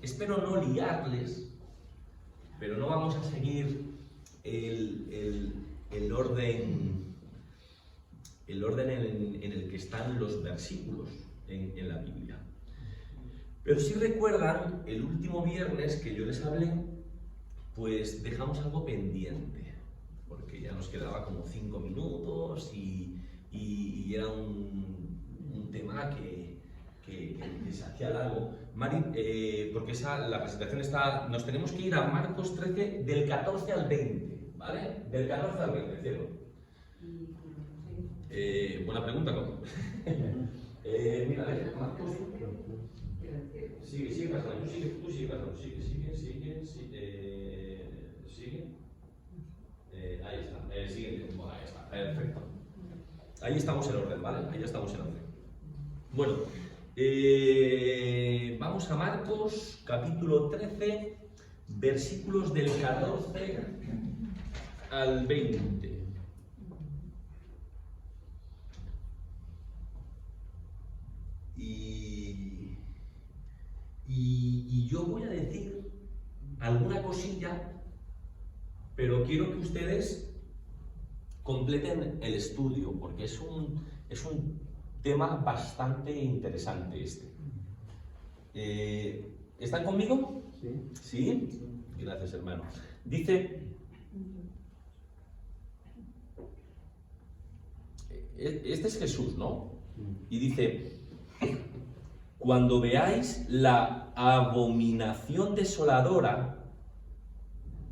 espero no liarles, pero no vamos a seguir el orden en el que están los versículos en la Biblia. Pero si recuerdan, el último viernes que yo les hablé, pues dejamos algo pendiente, porque ya nos quedaba como 5 minutos y era un tema que se hacía largo. Mari, porque la presentación está... Nos tenemos que ir a Marcos 13, del 14 al 20, ¿vale? Del 14 al 20, cielo. Buena pregunta, ¿no? Mira, Marcos... Sigue pasando, tú sigue pasando, sigue. Ahí está, siguiente, bueno, ahí está, perfecto. Ahí estamos en orden, ¿vale? Ahí estamos en orden. Bueno, vamos a Marcos, capítulo 13, versículos del 14 al 20. Y yo voy a decir alguna cosilla, pero quiero que ustedes completen el estudio, porque es un tema bastante interesante este. ¿Están conmigo? Sí. ¿Sí? Gracias, hermano. Dice... Este es Jesús, ¿no? Y dice... Cuando veáis la abominación desoladora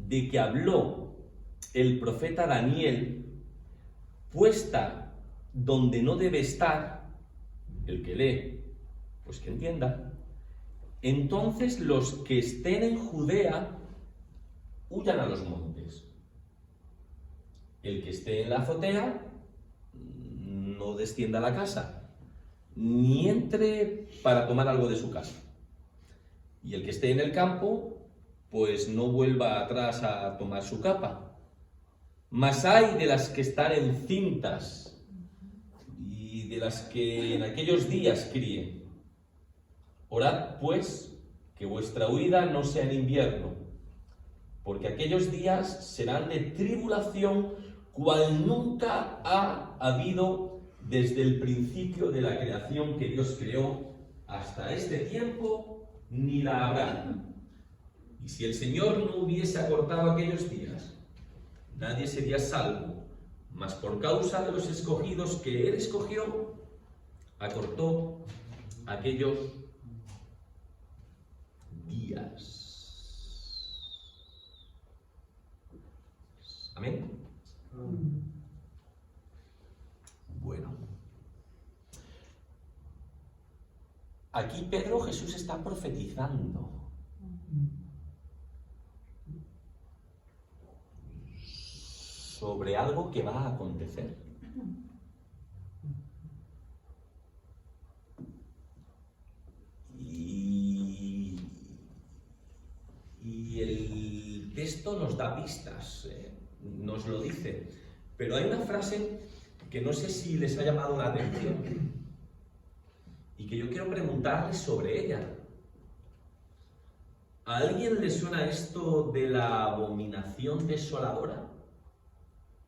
de que habló el profeta Daniel, puesta donde no debe estar, el que lee, pues que entienda, entonces los que estén en Judea huyan a los montes. El que esté en la azotea no descienda a la casa, ni entre para tomar algo de su casa. Y el que esté en el campo, pues no vuelva atrás a tomar su capa. Mas hay de las que están encintas y de las que en aquellos días críen. Orad, pues, que vuestra huida no sea en invierno, porque aquellos días serán de tribulación, cual nunca ha habido desde el principio de la creación que Dios creó hasta este tiempo, ni la habrá. Y si el Señor no hubiese acortado aquellos días, nadie sería salvo, mas por causa de los escogidos que Él escogió, acortó aquellos días. Amén. Bueno, aquí Jesús está profetizando sobre algo que va a acontecer. Y el texto nos da pistas, nos lo dice, pero hay una frase que no sé si les ha llamado la atención y que yo quiero preguntarles sobre ella. ¿A alguien le suena esto de la abominación desoladora?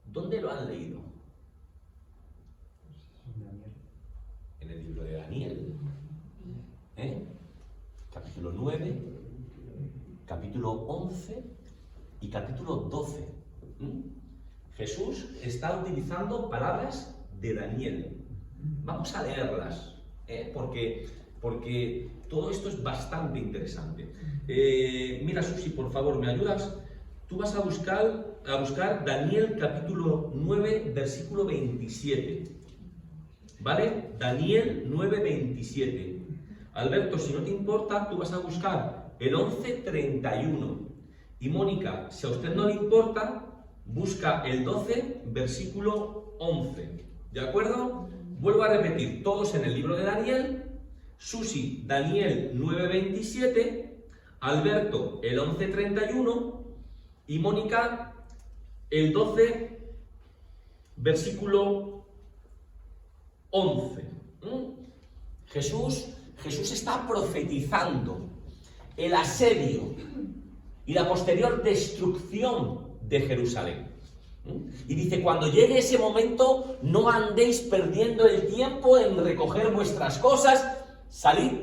¿Dónde lo han leído? En el libro de Daniel, capítulo 9, capítulo 11 y capítulo 12. Jesús está utilizando palabras de Daniel. Vamos a leerlas, porque todo esto es bastante interesante. Mira, Susi, por favor, ¿me ayudas? Tú vas a buscar Daniel capítulo 9, versículo 27. ¿Vale? Daniel 9, 27. Alberto, si no te importa, tú vas a buscar el 11:31. Y Mónica, si a usted no le importa, busca el 12, versículo 11. ¿De acuerdo? Vuelvo a repetir, todos en el libro de Daniel. Susi, Daniel 9:27. Alberto, el 11:31. Y Mónica, el 12, versículo 11. Jesús está profetizando. el asedio y la posterior destrucción de Jerusalén. Y dice, cuando llegue ese momento, no andéis perdiendo el tiempo en recoger vuestras cosas, salid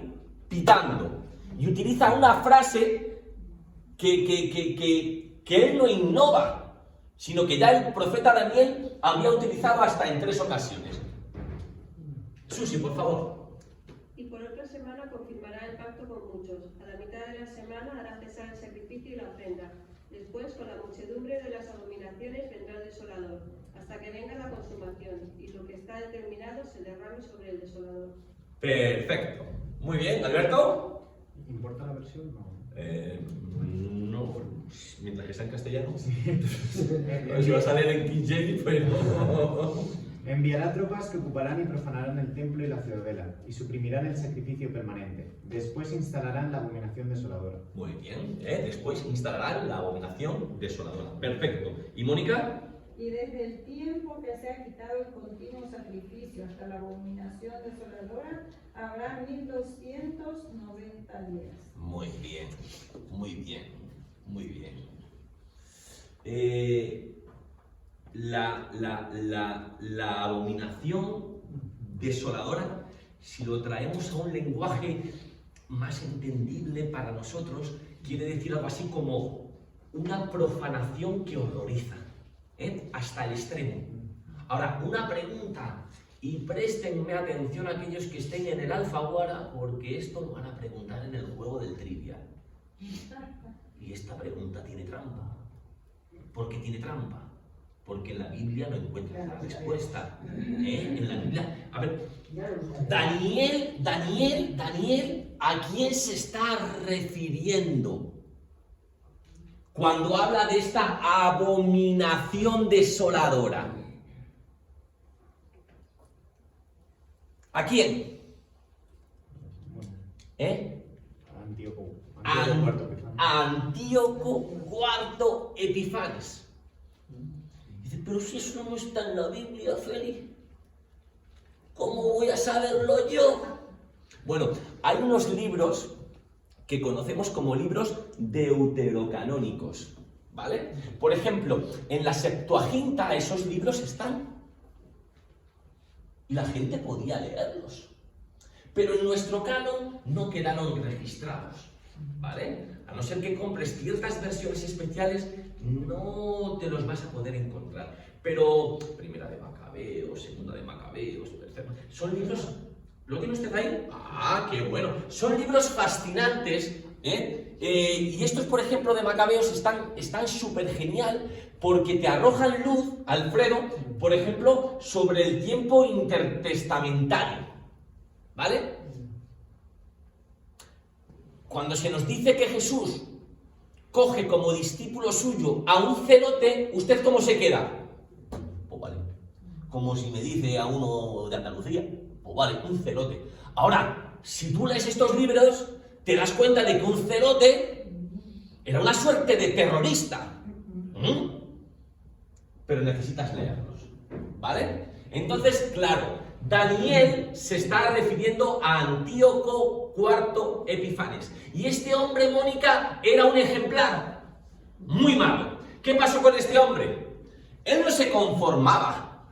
pitando. Y utiliza una frase que él no innova, sino que ya el profeta Daniel había utilizado hasta en 3 ocasiones. Susi, por favor. Y por otra semana confirmará el pacto con muchos. A la mitad de la semana hará cesar el sacrificio y la ofrenda. Después, con la muchedumbre de las abominaciones, vendrá el desolador, hasta que venga la consumación, y lo que está determinado se derrame sobre el desolador. Perfecto. Muy bien, Alberto. ¿Importa la versión? No. No, mientras que sea en castellano. Si vas a leer en King James, pues no. Enviará tropas que ocuparán y profanarán el templo y la ciudadela, y suprimirán el sacrificio permanente. Después instalarán la abominación desoladora. Muy bien, después instalarán la abominación desoladora. Perfecto. ¿Y Mónica? Y desde el tiempo que se ha quitado el continuo sacrificio hasta la abominación desoladora, habrá 1290 días. Muy bien, muy bien, muy bien. La abominación desoladora, si lo traemos a un lenguaje más entendible para nosotros, quiere decir algo así como una profanación que horroriza, hasta el extremo. Ahora, una pregunta, y préstenme atención a aquellos que estén en el Alfaguara, porque esto lo van a preguntar en el juego del Trivial. Y esta pregunta tiene trampa. ¿Por qué tiene trampa? Porque en la Biblia no encuentras la respuesta. En la Biblia... A ver, Daniel, ¿a quién se está refiriendo cuando habla de esta abominación desoladora? ¿A quién? Antíoco IV Epifanes. Dice, pero si eso no está en la Biblia, Félix, ¿cómo voy a saberlo yo? Bueno, hay unos libros que conocemos como libros deuterocanónicos, ¿vale? Por ejemplo, en la Septuaginta esos libros están y la gente podía leerlos, pero en nuestro canon no quedaron registrados, ¿vale? A no ser que compres ciertas versiones especiales, no te los vas a poder encontrar. Pero Primera de Macabeos, Segunda de Macabeos, Tercera... Son libros... ¿Lo tiene usted ahí? ¡Ah, qué bueno! Son libros fascinantes, y estos, por ejemplo, de Macabeos están súper genial porque te arrojan luz, Alfredo, por ejemplo, sobre el tiempo intertestamentario, ¿vale? Cuando se nos dice que Jesús coge como discípulo suyo a un celote, ¿usted cómo se queda? Pues vale, como si me dice a uno de Andalucía, pues vale, un celote. Ahora, si tú lees estos libros, te das cuenta de que un celote era una suerte de terrorista. Pero necesitas leerlos, ¿vale? Entonces, claro, Daniel se está refiriendo a Antíoco IV Epifanes. Y este hombre, Mónica, era un ejemplar muy malo. ¿Qué pasó con este hombre? Él no se conformaba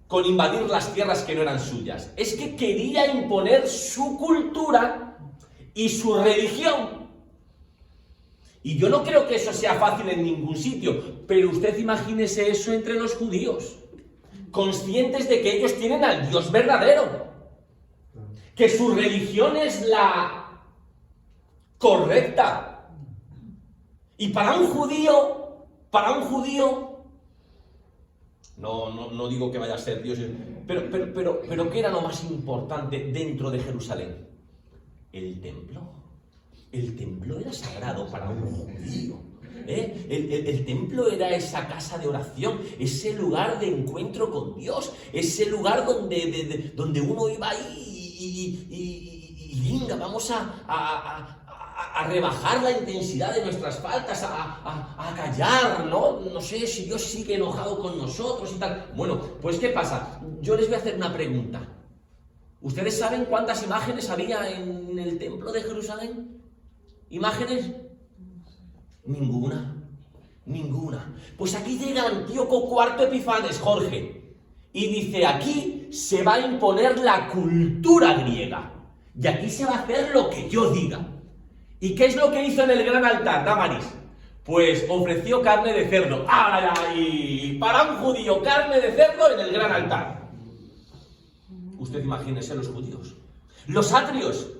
con invadir las tierras que no eran suyas. Es que quería imponer su cultura y su religión. Y yo no creo que eso sea fácil en ningún sitio, pero usted imagínese eso entre los judíos, conscientes de que ellos tienen al Dios verdadero, que su religión es la correcta. Y para un judío, no digo que vaya a ser Dios, pero ¿qué era lo más importante dentro de Jerusalén? El templo. El templo era sagrado para un judío. El templo era esa casa de oración, ese lugar de encuentro con Dios, ese lugar donde uno iba ahí y venga, vamos a rebajar la intensidad de nuestras faltas, a callar, ¿no? No sé si Dios sigue enojado con nosotros y tal. Bueno, pues ¿qué pasa? Yo les voy a hacer una pregunta. ¿Ustedes saben cuántas imágenes había en el templo de Jerusalén? ¿Imágenes? Ninguna. Ninguna. Pues aquí llega Antíoco IV Epifanes, Jorge, y dice, aquí se va a imponer la cultura griega. Y aquí se va a hacer lo que yo diga. ¿Y qué es lo que hizo en el gran altar, Damaris? Pues ofreció carne de cerdo. ¡Ay! Para un judío, carne de cerdo en el gran altar. Usted imagínese los judíos. Los atrios.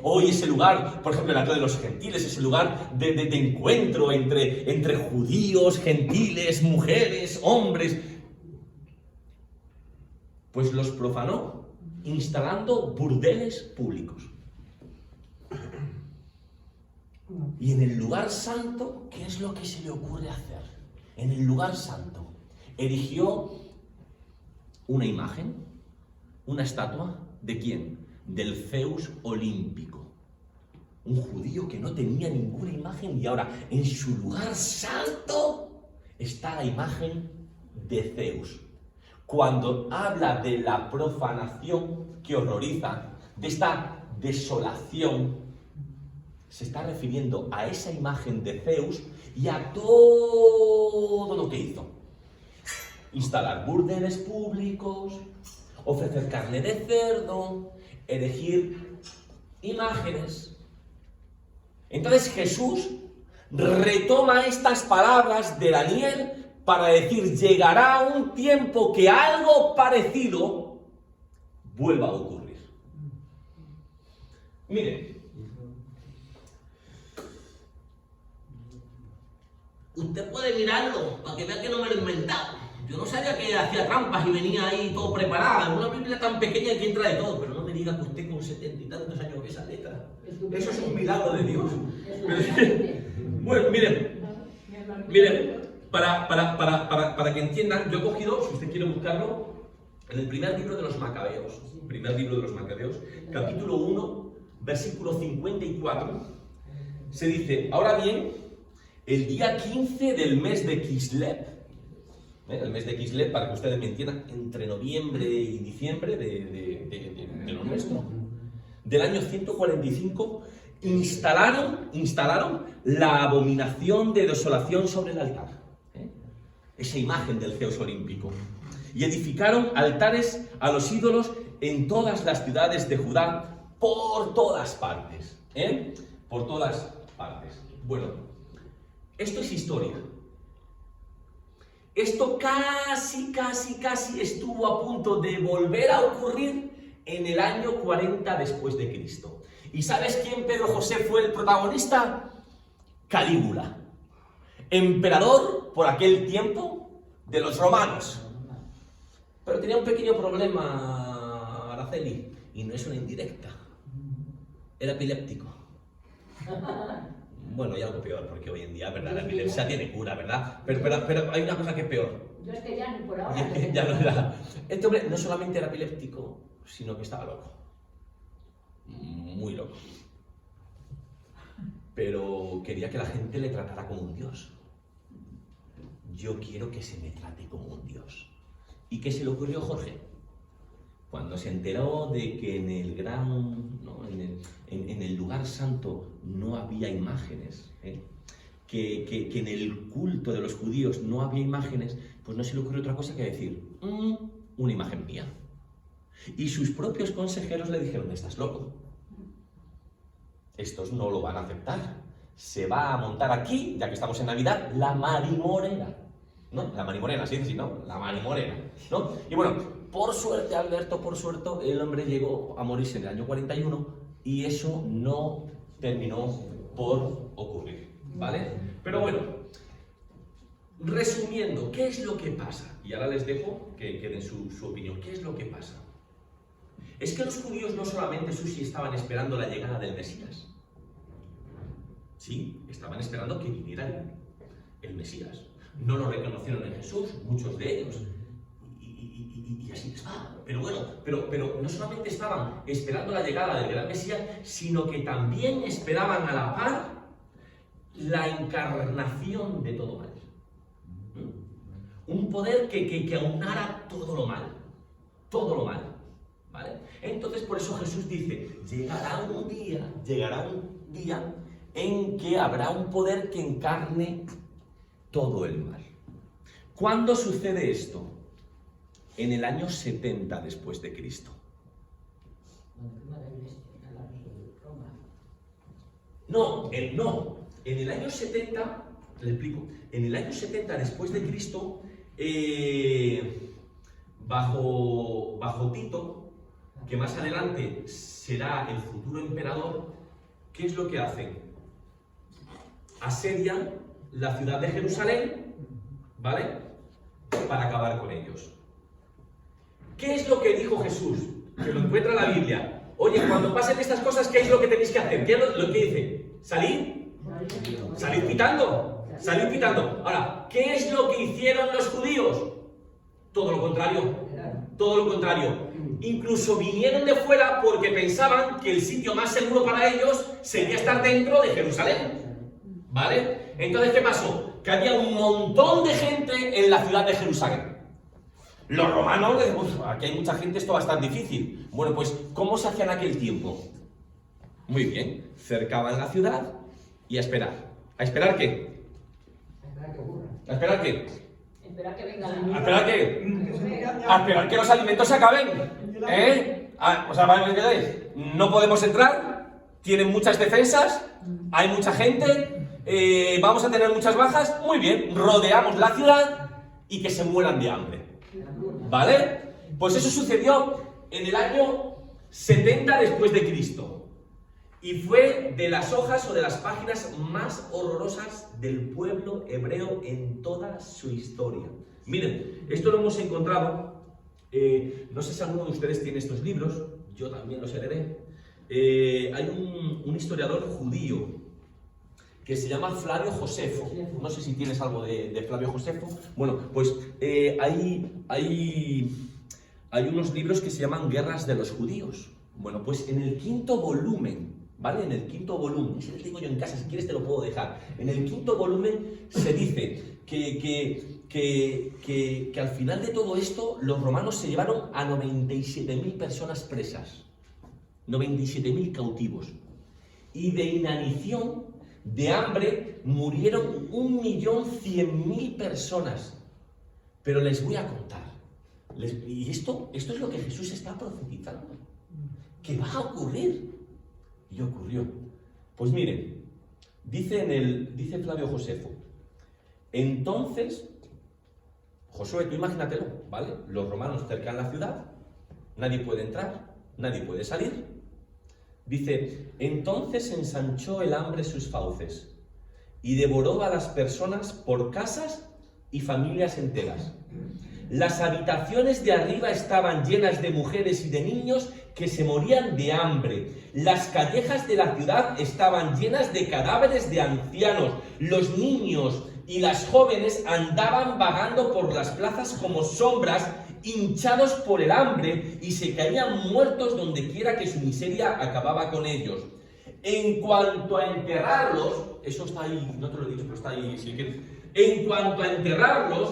Hoy ese lugar, por ejemplo, el atrio de los gentiles, ese lugar de encuentro entre judíos, gentiles, mujeres, hombres. Pues los profanó instalando burdeles públicos. Y en el lugar santo, ¿qué es lo que se le ocurre hacer? En el lugar santo, erigió una imagen, una estatua, ¿de quién? Del Zeus olímpico. Un judío que no tenía ninguna imagen y ahora en su lugar santo está la imagen de Zeus. Cuando habla de la profanación que horroriza, de esta desolación, se está refiriendo a esa imagen de Zeus y a todo lo que hizo. Instalar burdeles públicos, ofrecer carne de cerdo, erigir imágenes. Entonces Jesús retoma estas palabras de Daniel para decir, llegará un tiempo que algo parecido vuelva a ocurrir. Miren, usted puede mirarlo para que vea que no me lo he inventado. Yo no sabía que hacía trampas y venía ahí todo preparado. Una Biblia tan pequeña que entra de todo. Pero no me diga que usted con 70 y tantos años ve esa letra. Eso es un milagro de Dios. Bueno, miren, para que entiendan, yo he cogido, si usted quiere buscarlo, en el primer libro de los Macabeos, capítulo 1, versículo 54, se dice, ahora bien, el día 15 del mes de Kislev, el mes de Kislev, para que ustedes me entiendan, entre noviembre y diciembre de lo nuestro, del año 145, instalaron la abominación de desolación sobre el altar, esa imagen del Zeus olímpico, y edificaron altares a los ídolos en todas las ciudades de Judá, por todas partes, por todas partes. Bueno, esto es historia. Esto casi estuvo a punto de volver a ocurrir en el año 40 después de Cristo. ¿Y sabes quién, Pedro José, fue el protagonista? Calígula, emperador por aquel tiempo de los romanos. Pero tenía un pequeño problema, Araceli, y no es una indirecta. Era epiléptico. Bueno, y algo peor, porque hoy en día, ¿verdad? La epilepsia tiene cura, ¿verdad? Pero hay una cosa que es peor. Yo es que ya ni por ahora. Ya no era. Este hombre no solamente era epiléptico, sino que estaba loco. Muy loco. Pero quería que la gente le tratara como un dios. Yo quiero que se me trate como un dios. ¿Y qué se le ocurrió a Jorge? Cuando se enteró de que en el en el lugar santo no había imágenes, que en el culto de los judíos no había imágenes, pues no se le ocurrió otra cosa que decir, una imagen mía. Y sus propios consejeros le dijeron, estás loco. Estos no lo van a aceptar. Se va a montar aquí, ya que estamos en Navidad, la marimorena. ¿No? La marimorena, sí, ¿no? La marimorena, ¿no? Y bueno, por suerte, Alberto, por suerte, el hombre llegó a morirse en el año 41 y eso no terminó por ocurrir, ¿vale? Pero bueno, resumiendo, ¿qué es lo que pasa? Y ahora les dejo que den su opinión. ¿Qué es lo que pasa? Es que los judíos no solamente, Susi, estaban esperando la llegada del Mesías. Sí, estaban esperando que viniera el Mesías. No lo reconocieron en Jesús, muchos de ellos. Y así está. Pero bueno, pero no solamente estaban esperando la llegada del gran Mesías, sino que también esperaban a la par la encarnación de todo mal. Un poder que aunara todo lo mal. Todo lo mal. ¿vale? Entonces, por eso Jesús dice, llegará un día en que habrá un poder que encarne todo el mal. ¿Cuándo sucede esto? En el año 70 después de Cristo. No, en el año 70, le explico, en el año 70 después de Cristo, bajo Tito, que más adelante será el futuro emperador, ¿qué es lo que hacen? Asedian la ciudad de Jerusalén, ¿vale? Para acabar con ellos. ¿Qué es lo que dijo Jesús? Que lo encuentra en la Biblia. Oye, cuando pasen estas cosas, ¿qué es lo que tenéis que hacer? ¿Qué es lo que dice? ¿Salir? ¿Salir pitando? Salir pitando. Ahora, ¿qué es lo que hicieron los judíos? Todo lo contrario. Todo lo contrario. Incluso vinieron de fuera porque pensaban que el sitio más seguro para ellos sería estar dentro de Jerusalén. ¿Vale? Entonces, ¿qué pasó? Que había un montón de gente en la ciudad de Jerusalén. Los romanos, aquí hay mucha gente, esto va a estar difícil. Bueno, pues, ¿cómo se hacía en aquel tiempo? Muy bien, cercaban la ciudad y a esperar. ¿A esperar qué? ¿A esperar qué? Esperar que venga ¿A esperar qué? A esperar que los alimentos se acaben. O sea, ¿me entendéis? No podemos entrar, tienen muchas defensas, hay mucha gente, vamos a tener muchas bajas. Muy bien, rodeamos la ciudad y que se mueran de hambre. ¿Vale? Pues eso sucedió en el año 70 después de Cristo. Y fue de las hojas o de las páginas más horrorosas del pueblo hebreo en toda su historia. Miren, esto lo hemos encontrado, no sé si alguno de ustedes tiene estos libros, yo también los heredé. Hay un historiador judío que se llama Flavio Josefo. No sé si tienes algo de Flavio Josefo. Bueno, pues hay unos libros que se llaman Guerras de los Judíos. Bueno, pues en el 5º volumen, ¿vale? En el 5º volumen, si lo tengo yo en casa, si quieres te lo puedo dejar. En el 5º volumen se dice que al final de todo esto, los romanos se llevaron a 97.000 personas presas. 97.000 cautivos. Y de inanición, de hambre, murieron 1.100.000 personas. Pero les voy a contar. Y esto es lo que Jesús está profetizando. Que va a ocurrir. Y ocurrió. Pues miren, dice Flavio Josefo. Entonces, Josué, tú imagínatelo, ¿vale? Los romanos cercan la ciudad, nadie puede entrar, nadie puede salir. Dice, entonces ensanchó el hambre sus fauces y devoró a las personas por casas y familias enteras. Las habitaciones de arriba estaban llenas de mujeres y de niños que se morían de hambre. Las callejas de la ciudad estaban llenas de cadáveres de ancianos. Los niños y las jóvenes andaban vagando por las plazas como sombras, hinchados por el hambre, y se caían muertos donde quiera que su miseria acababa con ellos. En cuanto a enterrarlos, eso está ahí, no te lo he dicho, pero está ahí, si quieres. En cuanto a enterrarlos,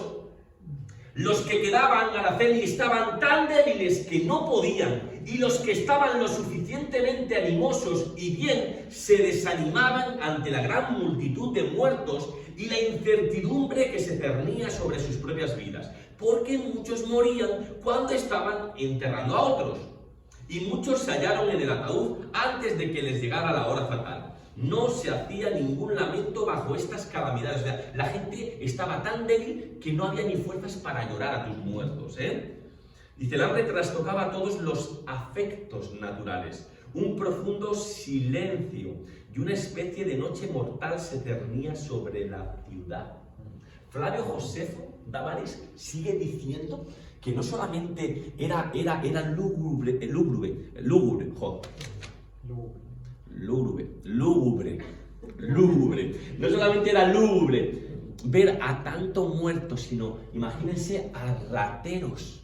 los que quedaban, Araceli, estaban tan débiles que no podían, y los que estaban lo suficientemente animosos y bien se desanimaban ante la gran multitud de muertos y la incertidumbre que se cernía sobre sus propias vidas, porque muchos morían cuando estaban enterrando a otros, y muchos se hallaron en el ataúd antes de que les llegara la hora fatal. No se hacía ningún lamento bajo estas calamidades. O sea, la gente estaba tan débil que no había ni fuerzas para llorar a tus muertos, Dice, el hambre trastocaba todos los afectos naturales. Un profundo silencio y una especie de noche mortal se cernía sobre la ciudad. Flavio Josefo Davaris sigue diciendo que no solamente era lúgubre, no solamente era lúgubre ver a tanto muerto, sino imagínense a rateros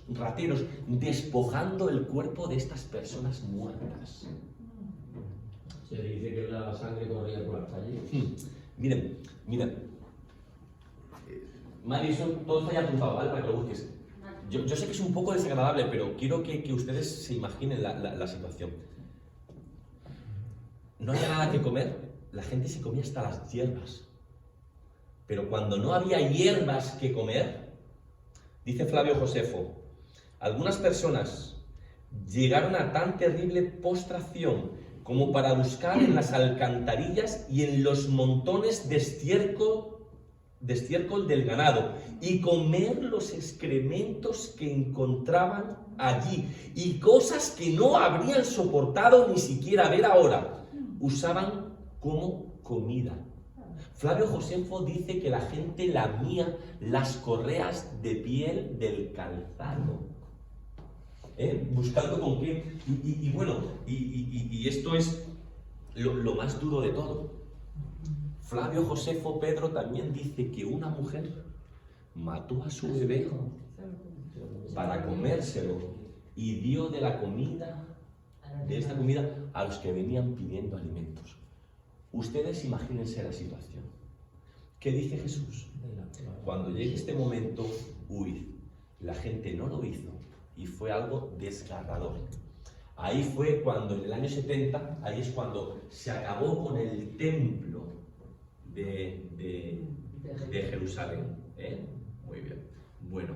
despojando el cuerpo de estas personas muertas. Se dice que la sangre corría por las calles. Miren. Madison, todo está ya apuntado, ¿vale? Para que lo busques. Yo sé que es un poco desagradable, pero quiero que ustedes se imaginen la situación. No había nada que comer, la gente se comía hasta las hierbas. Pero cuando no había hierbas que comer, dice Flavio Josefo, algunas personas llegaron a tan terrible postración como para buscar en las alcantarillas y en los montones de estiércol del ganado y comer los excrementos que encontraban allí y cosas que no habrían soportado ni siquiera ver ahora, usaban como comida. Flavio Josefo dice que la gente lamía las correas de piel del calzado, buscando con qué. Y bueno, y esto es lo más duro de todo. Flavio Josefo Pedro también dice que una mujer mató a su bebé para comérselo y dio de la comida, de esta comida, a los que venían pidiendo alimentos. Ustedes imagínense la situación. ¿Qué dice Jesús? Cuando llegue este momento, huid. La gente no lo hizo y fue algo desgarrador. Ahí fue cuando en el año 70, ahí es cuando se acabó con el templo de Jerusalén. Muy bien. Bueno,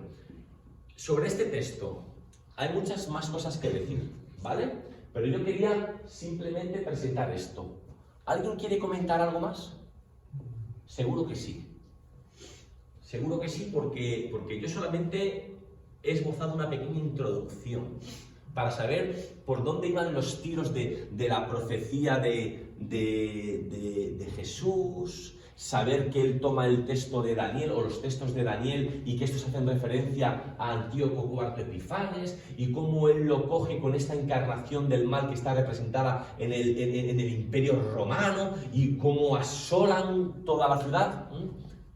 sobre este texto hay muchas más cosas que decir, ¿vale? Pero yo quería simplemente presentar esto. ¿Alguien quiere comentar algo más? Seguro que sí. Seguro que sí, porque yo solamente he esbozado una pequeña introducción para saber por dónde iban los tiros de la profecía de Jesús, saber que él toma el texto de Daniel o los textos de Daniel y que estos hacen referencia a Antíoco IV Epifanes y cómo él lo coge con esta encarnación del mal que está representada en el Imperio Romano y cómo asolan toda la ciudad.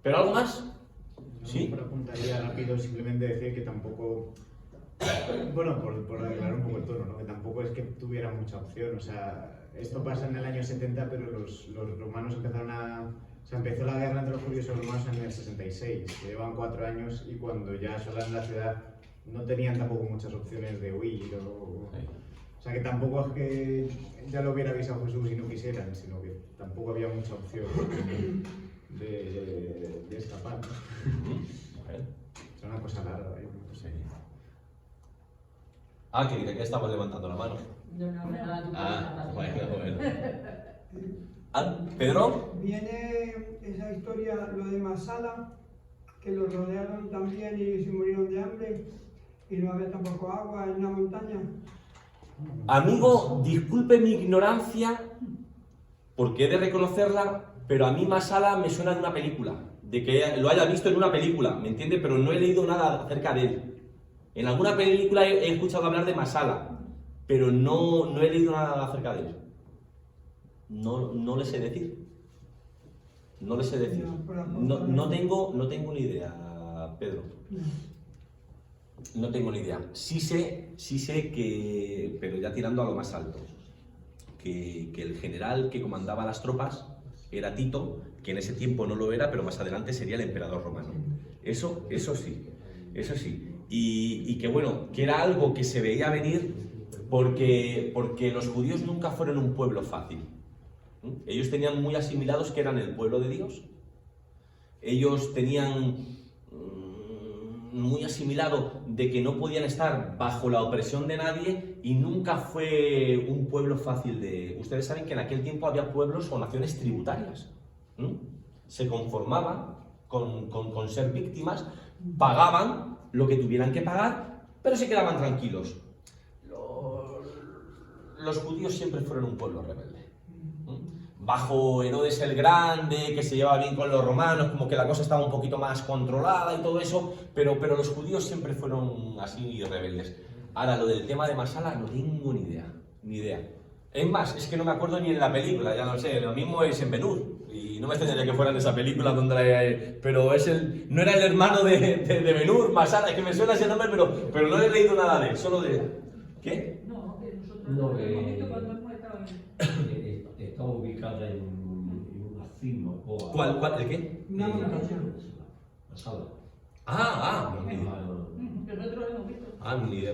¿Pero algo más? ¿Sí? Pero apuntaría rápido, simplemente decir que tampoco, bueno, por arreglar un poco el tono, ¿no? Que tampoco es que tuviera mucha opción, o sea, esto pasa en el año 70, pero los romanos empezaron a... O sea, empezó la guerra entre los judíos y los romanos en el 66, que llevan 4 años y cuando ya asolan la ciudad no tenían tampoco muchas opciones de huir o sea, que tampoco es que ya lo hubiera avisado Jesús y no quisieran, sino que tampoco había mucha opción de escapar, ¿no? Es una cosa larga, no sé. Ah, que estamos levantando la mano. No, Bueno. ¿Pedro? Viene esa historia, lo de Masala, que los rodearon también y se murieron de hambre y no había tampoco agua en la montaña. Amigo, disculpe mi ignorancia, porque he de reconocerla, pero a mí Masala me suena de una película, de que lo haya visto en una película, ¿me entiende? Pero no he leído nada acerca de él. En alguna película he escuchado hablar de Masala, pero no he leído nada acerca de él. No le sé decir. No le sé decir. No tengo ni idea, Pedro. No tengo ni idea. Sí sé que, pero ya tirando a lo más alto, que el general que comandaba las tropas era Tito, que en ese tiempo no lo era, pero más adelante sería el emperador romano. Eso sí. Y que bueno, que era algo que se veía venir porque los judíos nunca fueron un pueblo fácil. Ellos tenían muy asimilados que eran el pueblo de Dios. Ellos tenían muy asimilado de que no podían estar bajo la opresión de nadie y nunca fue un pueblo fácil de... Ustedes saben que en aquel tiempo había pueblos o naciones tributarias. Se conformaban con ser víctimas, pagaban lo que tuvieran que pagar, pero se quedaban tranquilos. Los judíos siempre fueron un pueblo rebelde. Bajo Herodes el Grande, que se llevaba bien con los romanos, como que la cosa estaba un poquito más controlada y todo eso, pero los judíos siempre fueron así rebeldes. Ahora, lo del tema de Masala no tengo ni idea. Es más, es que no me acuerdo ni en la película, ya no sé, lo mismo es en Ben-Hur, y no me extrañaría que fuera en esa película donde pero no era el hermano de Ben-Hur, Masala, es que me suena ese nombre, pero no he leído nada de él, solo de... ¿Qué? No, que nosotros No, en el momento cuando hemos estado está ubicada en una cima. ¿Cuál? ¿El qué? Una montaña. La sala. Ah, Nosotros lo hemos visto. Ah, ni idea,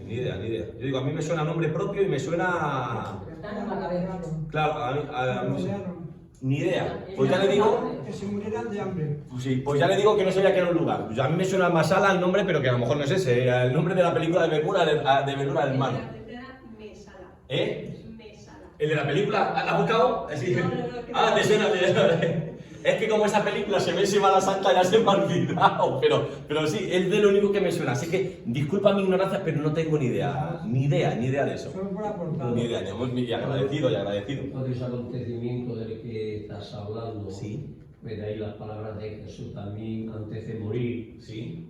ni idea, ni idea. Yo digo, a mí me suena nombre propio y me suena... Pero está en la cabeza. Claro, a Lo mí- rodearon. ni idea. Pues ya le digo... Que se murieran de hambre. Pues sí, pues ya le digo que no sabía que era un lugar. Pues a mí me suena Masala el nombre, pero que a lo mejor no es ese. El nombre de la película de Benura del Mar. La primera Mesala. ¿Eh? Mesala. ¿El de la película? ¿La has buscado? Sí. No, Ah, te suena, te suena. Es que como esa película se ve en Semana Santa ya se me ha olvidado. Pero sí, es de lo único que me suena. Así que disculpa mi ignorancia, pero no tengo ni idea. Ni idea de eso. Solo por aportar. Ni idea, y agradecido, y agradecido. Entonces, acontecimiento del que estás hablando, Sí, pues de ahí las palabras de Jesús también antes de morir, sí,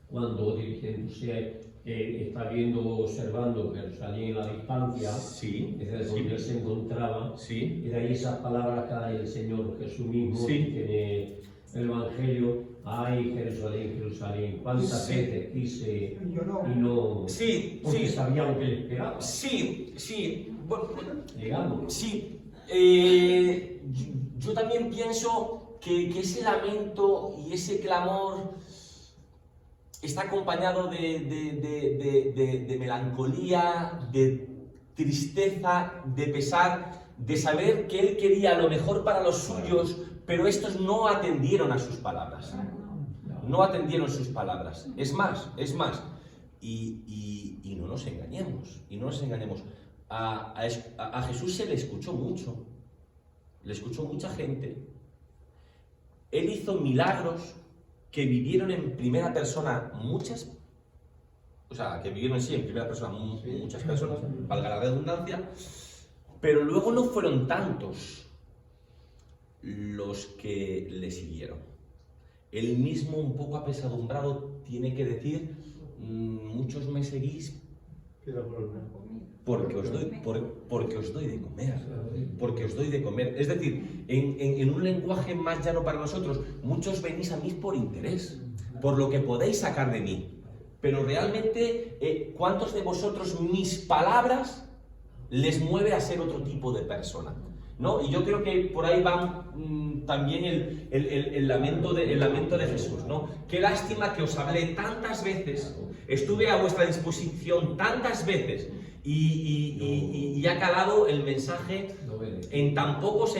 cuando dirigiéndose, está viendo, observando Jerusalén a la distancia, sí, desde donde él se encontraba, sí, y de ahí esas palabras que hay el Señor Jesús mismo Sí. dice en el Evangelio: ay, Jerusalén, Jerusalén, cuántas Sí. veces quise Lloró. y no, sí, porque sí, sabía lo que le esperaba, sí. Bueno, digamos. sí, yo también pienso que ese lamento y ese clamor está acompañado de melancolía, de tristeza, de pesar, de saber que él quería lo mejor para los suyos, pero estos no atendieron a sus palabras. No atendieron sus palabras. Es más, y no nos engañemos, a Jesús se le escuchó mucho, le escuchó mucha gente. Él hizo milagros que vivieron en primera persona muchas personas, valga la redundancia, pero luego no fueron tantos los que le siguieron. Él mismo, un poco apesadumbrado, tiene que decir: muchos me seguís porque os doy de comer. Porque os doy de comer. Es decir, en un lenguaje más llano para nosotros, muchos venís a mí por interés, por lo que podéis sacar de mí. Pero realmente, ¿cuántos de vosotros mis palabras les mueve a ser otro tipo de persona? ¿No? Y yo creo que por ahí va también el lamento de Jesús, ¿no? Qué lástima que os hablé tantas veces, estuve a vuestra disposición tantas veces, y ha calado el mensaje en tan pocos,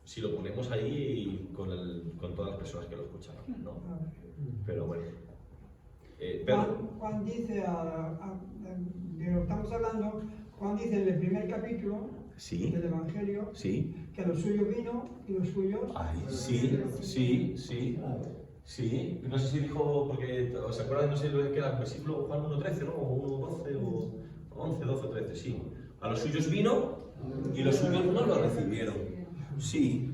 si lo ponemos ahí con todas las personas que lo escucharon, ¿no? Pero bueno. Juan dice, de lo que estamos hablando, Juan dice en el primer capítulo Sí. del Evangelio Sí. que a los suyos vino y los suyos... Ay, sí. No sé si dijo, porque ¿os acuerdan? No sé lo que era el versículo Juan 1.13, ¿no? O 1.12 o 11, 12, 13, sí. A los suyos vino y los suyos no lo recibieron. Sí.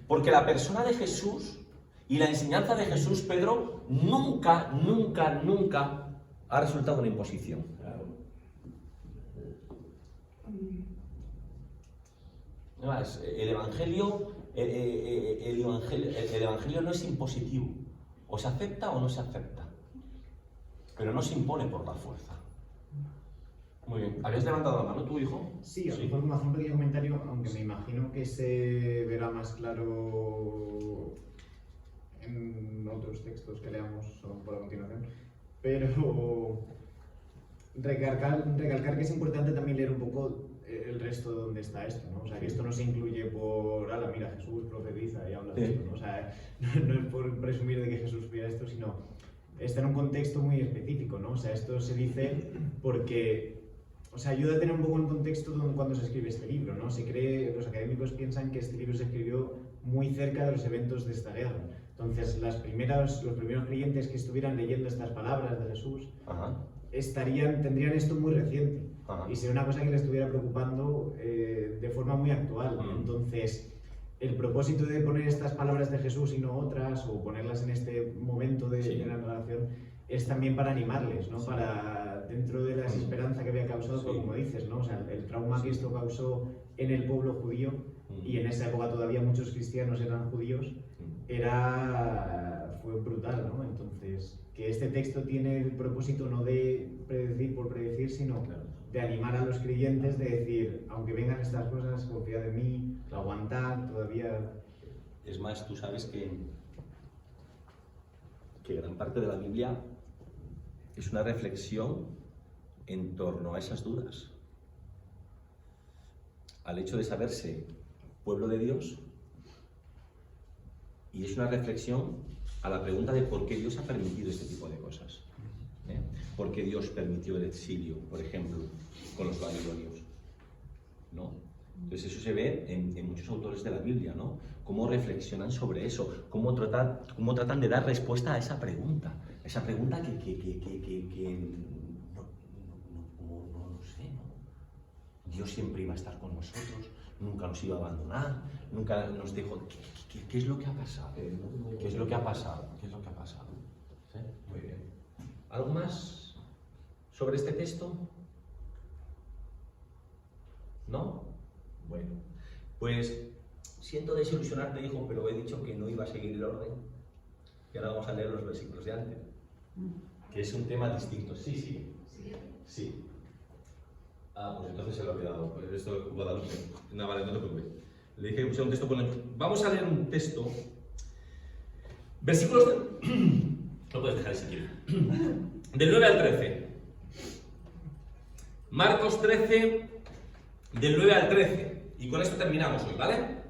Porque la persona de Jesús y la enseñanza de Jesús, Pedro, nunca ha resultado una imposición. Además, el Evangelio no es impositivo. O se acepta o no se acepta. Pero no se impone por la fuerza. Muy bien. ¿Habías levantado la mano tú, hijo? Sí, a lo mejor como hacer un pequeño comentario, aunque me imagino que se verá más claro en otros textos que leamos por a continuación, pero recalcar que es importante también leer un poco el resto de dónde está esto, ¿no? O sea, que esto no se incluye por, mira, Jesús profetiza y habla de esto, ¿no? O sea, no es por presumir de que Jesús viera esto, sino está en un contexto muy específico, ¿no? O sea, esto se dice porque, o sea, ayuda a tener un poco en contexto cuando se escribe este libro, ¿no? Los académicos piensan que este libro se escribió muy cerca de los eventos de esta guerra. Entonces, los primeros creyentes que estuvieran leyendo estas palabras de Jesús tendrían esto muy reciente. Y sería una cosa que les estuviera preocupando de forma muy actual. Entonces, el propósito de poner estas palabras de Jesús y no otras, o ponerlas en este momento de la narración, es también para animarles, ¿no? Para, dentro de la desesperanza que había causado, como dices, ¿no? O sea, el trauma que esto causó en el pueblo judío, y en esa época todavía muchos cristianos eran judíos, fue brutal, ¿no? Entonces, que este texto tiene el propósito no de predecir por predecir, sino de animar a los creyentes, de decir, aunque vengan estas cosas, confiad en mí, aguantad, todavía... Es más, tú sabes que que gran parte de la Biblia es una reflexión en torno a esas dudas. Al hecho de saberse pueblo de Dios, y es una reflexión a la pregunta de por qué Dios ha permitido este tipo de cosas. ¿Por qué Dios permitió el exilio, por ejemplo, con los babilonios? ¿No? Entonces eso se ve en muchos autores de la Biblia, ¿no? Cómo reflexionan sobre eso, cómo tratan de dar respuesta a esa pregunta que no sé, ¿no? Dios siempre iba a estar con nosotros, nunca nos iba a abandonar, nunca nos dejó. ¿Qué es lo que ha pasado? ¿Qué es lo que ha pasado? ¿Qué es lo que ha pasado? ¿Sí? Muy bien. ¿Algo más sobre este texto? ¿No? Bueno, pues siento desilusionarte, hijo, pero he dicho que no iba a seguir el orden. Y ahora vamos a leer los versículos de antes, que es un tema distinto. Sí. Ah, pues entonces se lo ha quedado. Pues esto Guadalupe. No, vale, no te preocupes. Le dije que pusiera un texto con el... Vamos a leer un texto. Versículos de... Lo puedes dejar si quieres. Del 9 al 13. Marcos 13, del 9 al 13. Y con esto terminamos hoy, ¿vale?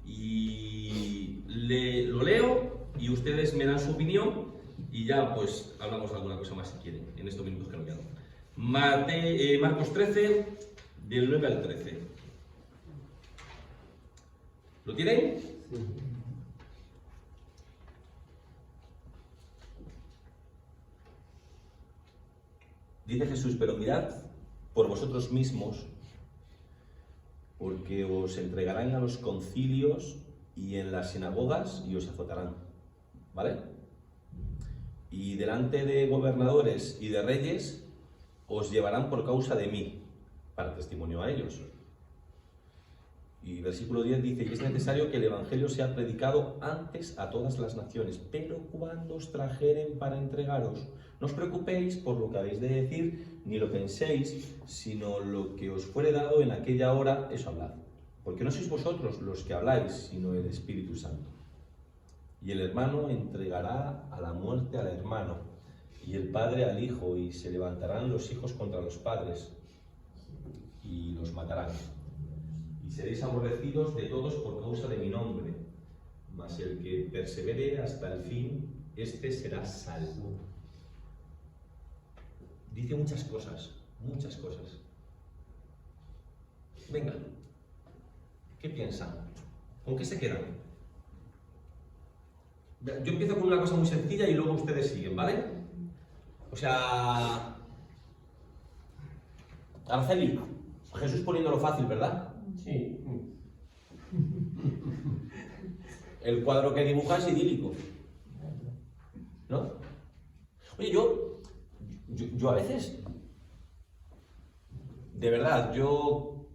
Y lo leo y ustedes me dan su opinión y ya pues hablamos de alguna cosa más si quieren, en estos minutos que nos quedan. Marcos 13, del 9 al 13. ¿Lo tienen? Sí. Dice Jesús, pero mirad por vosotros mismos, porque os entregarán a los concilios y en las sinagogas y os azotarán, ¿vale? Y delante de gobernadores y de reyes os llevarán por causa de mí, para testimonio a ellos. Y versículo 10 dice, y es necesario que el Evangelio sea predicado antes a todas las naciones, pero cuando os trajeren para entregaros, no os preocupéis por lo que habéis de decir, ni lo penséis, sino lo que os fuere dado en aquella hora, eso hablad. Porque no sois vosotros los que habláis, sino el Espíritu Santo. Y el hermano entregará a la muerte al hermano, y el padre al hijo, y se levantarán los hijos contra los padres, y los matarán. Y seréis aborrecidos de todos por causa de mi nombre, mas el que persevere hasta el fin, este será salvo. Dice muchas cosas, muchas cosas. Venga, ¿qué piensan? ¿Con qué se quedan? Yo empiezo con una cosa muy sencilla y luego ustedes siguen, ¿vale? O sea, Araceli, Jesús poniéndolo fácil, ¿verdad? Sí. El cuadro que dibuja es idílico, ¿no? Oye, yo a veces, de verdad, yo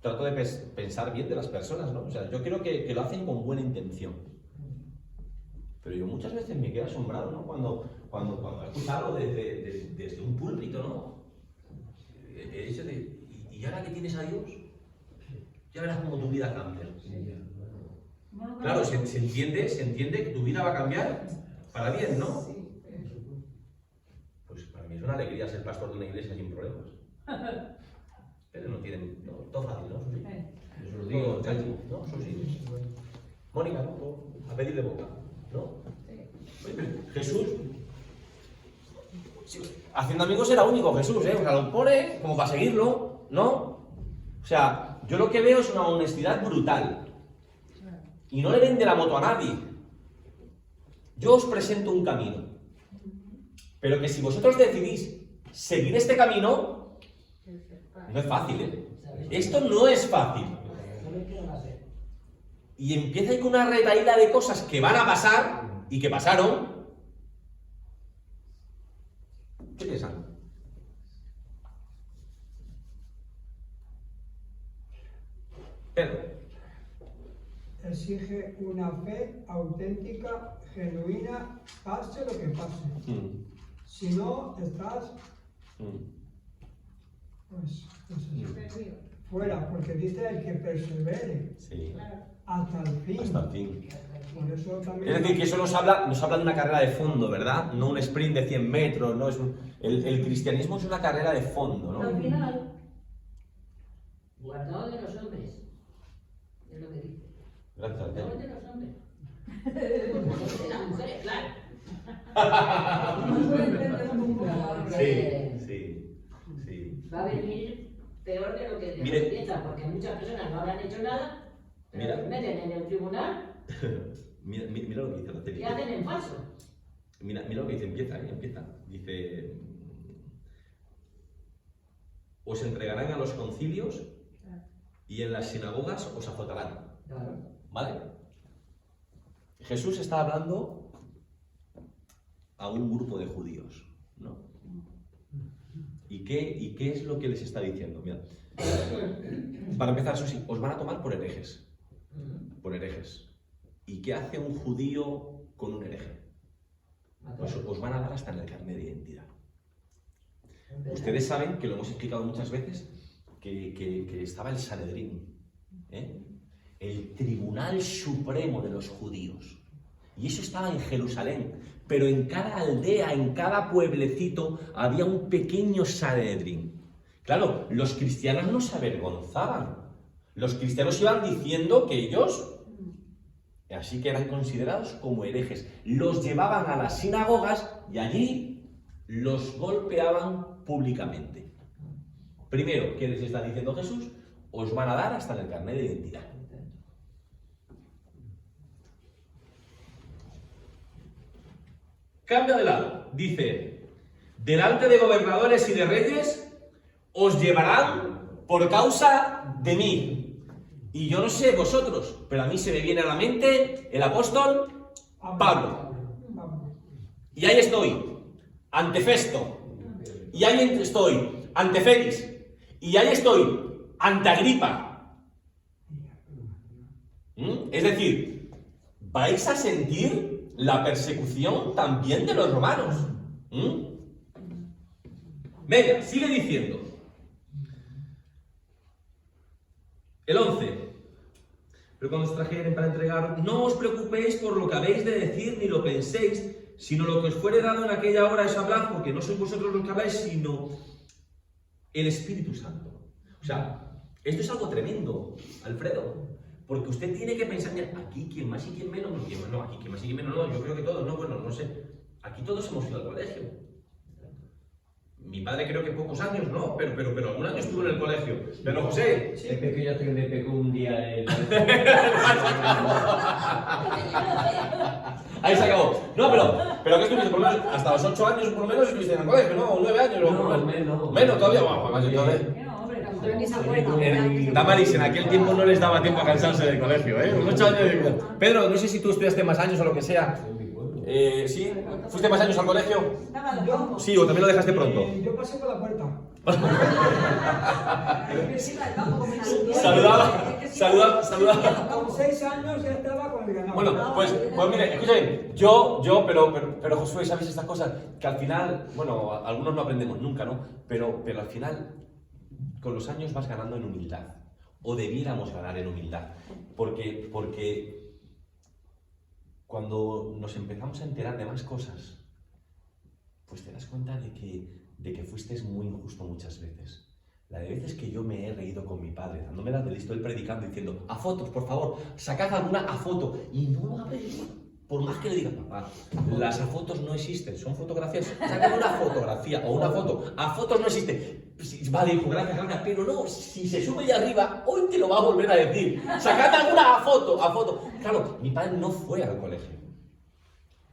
trato de pensar bien de las personas, ¿no? O sea, yo creo que lo hacen con buena intención. Pero yo muchas veces me quedo asombrado, ¿no? Cuando he escuchado desde un púlpito, ¿no? El hecho de, ¿y ahora que tienes a Dios? Ya verás cómo tu vida cambia. Claro, se entiende que tu vida va a cambiar para bien, ¿no? Pues para mí es una alegría ser pastor de una iglesia sin problemas. Pero no tienen, no, todo fácil, ¿no? Sí. Eso os digo, no, eso sí. Mónica, ¿no? A pedir de boca, ¿no? Jesús, haciendo amigos era único Jesús, ¿eh? O sea, lo pone como para seguirlo, ¿no? O sea, yo lo que veo es una honestidad brutal. Y no le vende la moto a nadie. Yo os presento un camino. Pero que si vosotros decidís seguir este camino, no es fácil, ¿eh? Esto no es fácil. Y empieza ahí con una retahíla de cosas que van a pasar y que pasaron. ¿Qué piensan? Pedro. Exige una fe auténtica, genuina, pase lo que pase. Si no, estás, pues fuera, porque dice el que persevere Sí, hasta el fin. hasta el fin. Por eso también... Es decir, que eso nos habla de una carrera de fondo, ¿verdad? No un sprint de 100 metros, no es el cristianismo es una carrera de fondo, ¿no? Al final, guardado de los hombres. Es lo que dice. Gracias a Guardado Dios. de los hombres. De las mujeres, claro. No puede entender como Sí. va a venir peor de lo que Mire. piensa, porque muchas personas no habrán hecho nada, pero Mira. los meten en el tribunal Mira lo que dice la y tele. hacen en falso. Mira lo que dice, empieza. Dice, os entregarán a los concilios y en las sinagogas os azotarán. Claro. ¿Vale? Jesús está hablando a un grupo de judíos, ¿no? ¿Y qué es lo que les está diciendo? Mira, para empezar, eso sí, os van a tomar por herejes. Por herejes. ¿Y qué hace un judío con un hereje? Pues os van a dar hasta en el carnet de identidad. Ustedes saben, que lo hemos explicado muchas veces, que estaba el Sanedrín, ¿eh? El Tribunal Supremo de los Judíos. Y eso estaba en Jerusalén. Pero en cada aldea, en cada pueblecito, había un pequeño Sanedrín. Claro, los cristianos no se avergonzaban. Los cristianos iban diciendo que ellos... Así que eran considerados como herejes. Los llevaban a las sinagogas y allí los golpeaban públicamente. Primero, ¿qué les está diciendo Jesús? Os van a dar hasta en el carnet de identidad. Cambia de lado. Dice, delante de gobernadores y de reyes os llevarán por causa de mí. Y yo no sé vosotros, pero a mí se me viene a la mente el apóstol Pablo. Y ahí estoy, ante Festo. Y ahí estoy, ante Félix. Y ahí estoy, ante Agripa. Es decir, vais a sentir la persecución también de los romanos. Venga, sigue diciendo. El 11. Pero cuando os trajeren para entregar, no os preocupéis por lo que habéis de decir ni lo penséis, sino lo que os fuere dado en aquella hora es hablar, porque no sois vosotros los que habláis, sino el Espíritu Santo. O sea, esto es algo tremendo, Alfredo, porque usted tiene que pensar, mira, aquí quien más y quien menos, no, aquí quien más y quien menos, no, yo creo que todos, no, bueno, no sé, aquí todos hemos ido al colegio. Mi padre creo que pocos años, ¿no? Pero algún año estuvo en el colegio. Pero José... Es pequeño hasta que me pegó un día el... Ahí se acabó. No, pero ¿qué estuviste? Por lo menos, hasta los 8 años por lo menos estuviste en el colegio, ¿no? O 9 años. No, menos. Menos todavía, bueno, más todavía. No, hombre, tampoco ni se acuerda. Damaris, en aquel tiempo no les daba tiempo a cansarse del colegio, ¿eh? 8 años de... Pedro, no sé si tú estudiaste más años o lo que sea. ¿Sí? ¿Fuiste más años al colegio? Yo, Sí, o también lo dejaste pronto. yo pasé por la puerta. Saludaba. Con 6 años ya estaba con el ganado. Bueno, pues mire, escúchame, pero Josué, ¿sabes estas cosas? Que al final, bueno, algunos no aprendemos nunca, ¿no? Pero al final, con los años vas ganando en humildad. O debiéramos ganar en humildad. Porque cuando nos empezamos a enterar de más cosas, pues te das cuenta de que fuiste muy injusto muchas veces. La de veces que yo me he reído con mi padre, dándome las de listo, él predicando, diciendo, a fotos, por favor, sacad alguna a foto. Y no lo abre, por más que le diga, papá, las a fotos no existen, son fotografías. Sacad una fotografía o una foto. A fotos no existe. Vale, hijo, gracias, pero no, si se sube de arriba, hoy te lo va a volver a decir. Sacad alguna a foto. Claro, mi padre no fue al colegio,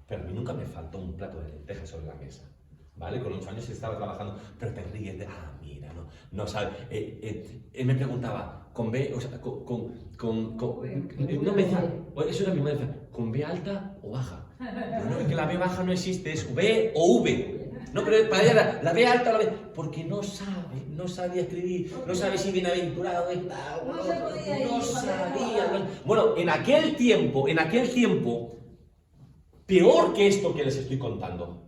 pero a mí nunca me faltó un plato de lentejas sobre la mesa. ¿Vale? Con 8 años estaba trabajando, pero te ríes de, mira, no sabe. Él me preguntaba, ¿con B, o sea, no me decía, eso era mi madre, decía, ¿con B alta o baja? No, es que la B baja no existe, es B o V. No, pero para ella era la B alta o la B, porque no sabía escribir, no sabe si bienaventurado está o no sabía. Bueno, en aquel tiempo, peor que esto que les estoy contando.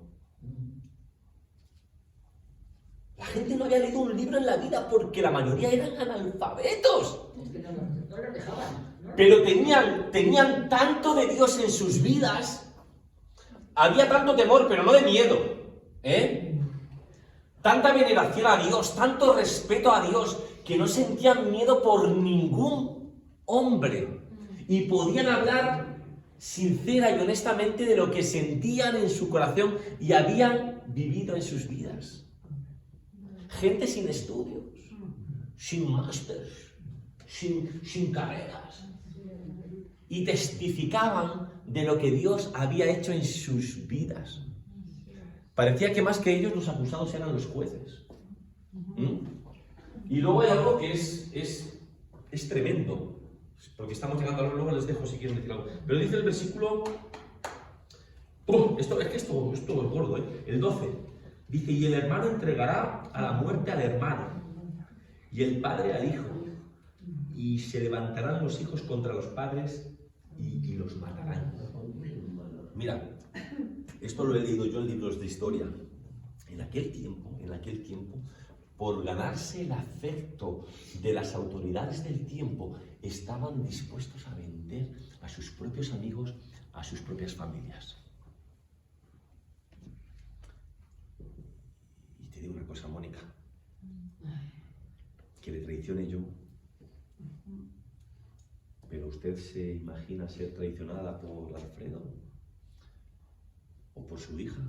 La La gente no había leído un libro en la vida porque la mayoría eran analfabetos. Es que no los dejaban. ¿No? Pero tenían tanto de Dios en sus vidas. Había tanto temor, pero no de miedo. Tanta veneración a Dios, tanto respeto a Dios, que no sentían miedo por ningún hombre. Y podían hablar sincera y honestamente de lo que sentían en su corazón y habían vivido en sus vidas. Gente sin estudios, sin másters, sin carreras. Y testificaban de lo que Dios había hecho en sus vidas. Parecía que más que ellos los acusados eran los jueces. Y luego hay algo que es tremendo. Porque estamos llegando a luego, les dejo si quieren decir algo. Pero dice el versículo... esto es gordo, El 12. Dice, y el hermano entregará a la muerte al hermano, y el padre al hijo. Y se levantarán los hijos contra los padres y los matarán. Mira, esto lo he leído yo en libros de historia. En aquel tiempo, por ganarse el afecto de las autoridades del tiempo, estaban dispuestos a vender a sus propios amigos, a sus propias familias. Y te digo una cosa, Mónica, que le traicione yo, pero ¿usted se imagina ser traicionada por Alfredo? ¿O por su hija?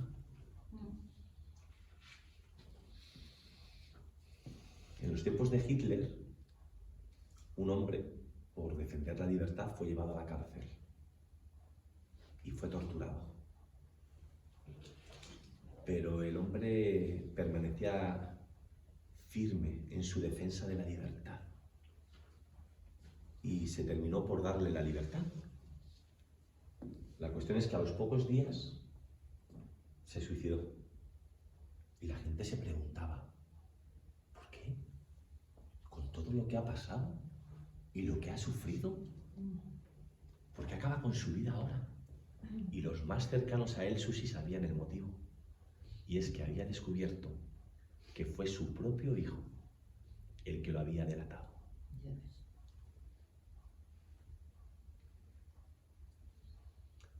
En los tiempos de Hitler, un hombre, por defender la libertad, fue llevado a la cárcel y fue torturado. Pero el hombre permanecía firme en su defensa de la libertad y se terminó por darle la libertad. La cuestión es que a los pocos días se suicidó y la gente se preguntaba, ¿por qué? Con todo lo que ha pasado y lo que ha sufrido, ¿por qué acaba con su vida ahora? Y los más cercanos a él, sí sabían el motivo, y es que había descubierto que fue su propio hijo el que lo había delatado.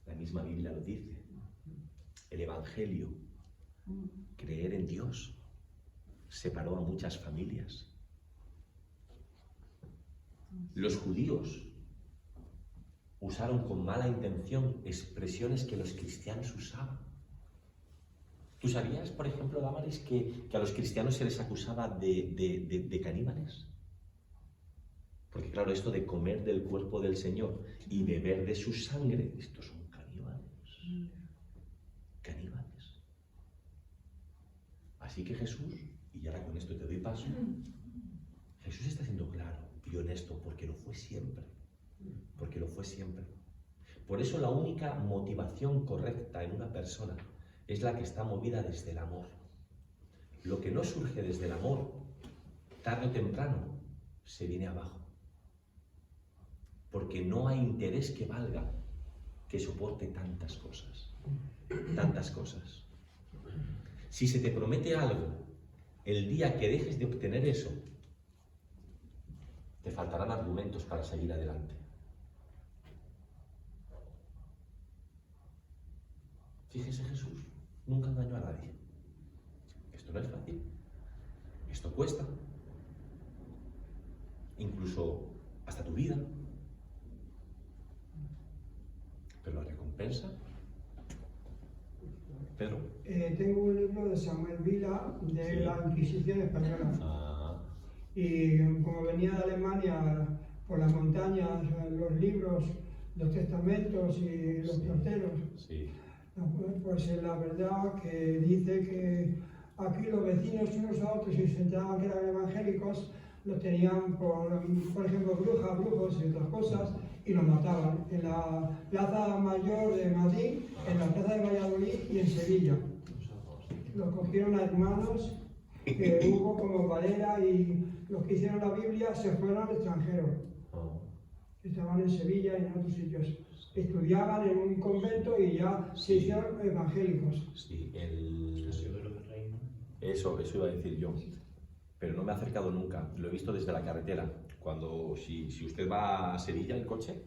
La misma Biblia lo dice. El Evangelio, creer en Dios, separó a muchas familias. Los judíos usaron con mala intención expresiones que los cristianos usaban. ¿Tú sabías, por ejemplo, Damaris, que a los cristianos se les acusaba de caníbales? Porque claro, esto de comer del cuerpo del Señor y beber de su sangre, estos son caníbales. Caníbales. Así que Jesús, y ahora con esto te doy paso, Jesús está siendo claro y honesto porque lo fue siempre. Porque lo fue siempre. Por eso la única motivación correcta en una persona es la que está movida desde el amor. Lo que no surge desde el amor, tarde o temprano, se viene abajo. Porque no hay interés que valga que soporte tantas cosas. Tantas cosas. Si se te promete algo, el día que dejes de obtener eso, te faltarán argumentos para seguir adelante. Fíjese Jesús, nunca engañó a nadie. Esto no es fácil. Esto cuesta. Incluso hasta tu vida. Pero la recompensa... Pedro. Tengo un libro de Samuel Vila de la Inquisición española. Y como venía de Alemania por las montañas, los libros, los testamentos y los torteros, pues la verdad que dice que aquí los vecinos unos a otros, si se enteraban que eran evangélicos, los tenían por ejemplo brujos y otras cosas, y los mataban en la Plaza Mayor de Madrid, en la Plaza de Valladolid y en Sevilla. Los cogieron a hermanos que hubo como Valera, y los que hicieron la Biblia se fueron al extranjero. Estaban en Sevilla y en otros sitios. Estudiaban en un convento y ya se hicieron evangélicos. Sí, Eso iba a decir yo. Pero no me he acercado nunca. Lo he visto desde la carretera. Si usted va a Sevilla en coche,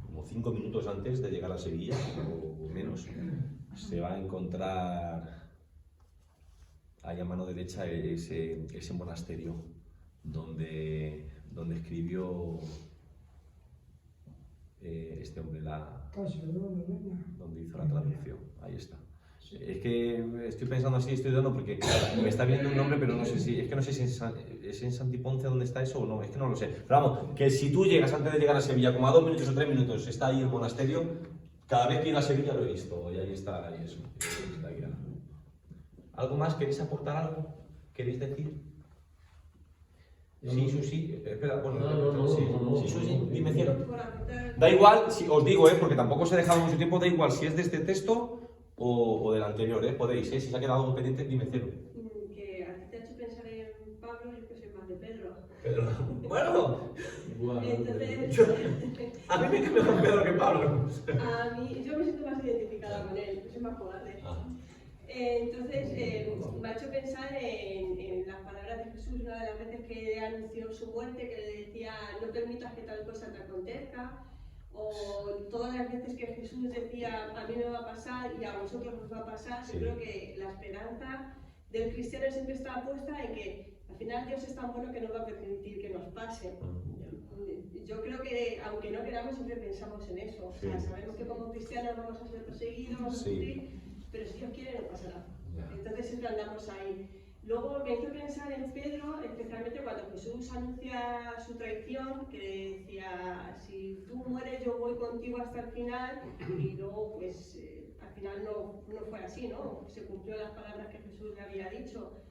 como 5 minutos antes de llegar a Sevilla, o menos, se va a encontrar ahí a mano derecha ese monasterio donde escribió este hombre donde hizo la traducción. Ahí está. Es que estoy pensando así, estoy dando porque me está viendo un nombre, pero no sé si es en Santiponce donde está eso o no, es que no lo sé. Pero vamos, que si tú llegas antes de llegar a Sevilla, como a 2 minutos o 3 minutos, está ahí el monasterio, cada vez que ir a Sevilla lo he visto, y ahí está, y eso. Está ahí. ¿Algo más? ¿Queréis aportar algo? ¿Queréis decir? Sí, Susi, espera, bueno, sí, Susi, dime cielo. Da igual, si os digo, porque tampoco os he dejado mucho tiempo, da igual si es de este texto o del anterior, podéis, si se ha quedado algo pendiente, dime cielo. Que a ti te ha hecho pensar en Pablo, yo que soy más de Pedro. Bueno, Entonces, a mí me cae mejor Pedro que Pablo. yo me siento más identificada con él, soy más cobarde. Entonces, me ha hecho pensar en las palabras de Jesús, una de las veces que anunció su muerte, que le decía, no permitas que tal cosa te acontezca, o todas las veces que Jesús decía, a mí me va a pasar y a vosotros os va a pasar. Sí. Yo creo que la esperanza del cristiano siempre está puesta en que al final Dios es tan bueno que no va a permitir que nos pase. Yo creo que, aunque no queramos, siempre pensamos en eso. O sea, sabemos que como cristianos vamos a ser perseguidos, vamos a sufrir, pero si Dios quiere no pasará. Entonces siempre andamos ahí. Luego me hizo pensar en Pedro, especialmente cuando Jesús anuncia su traición, que decía, si tú mueres yo voy contigo hasta el final, y luego pues al final no fue así, ¿no? Se cumplió las palabras que Jesús le había dicho.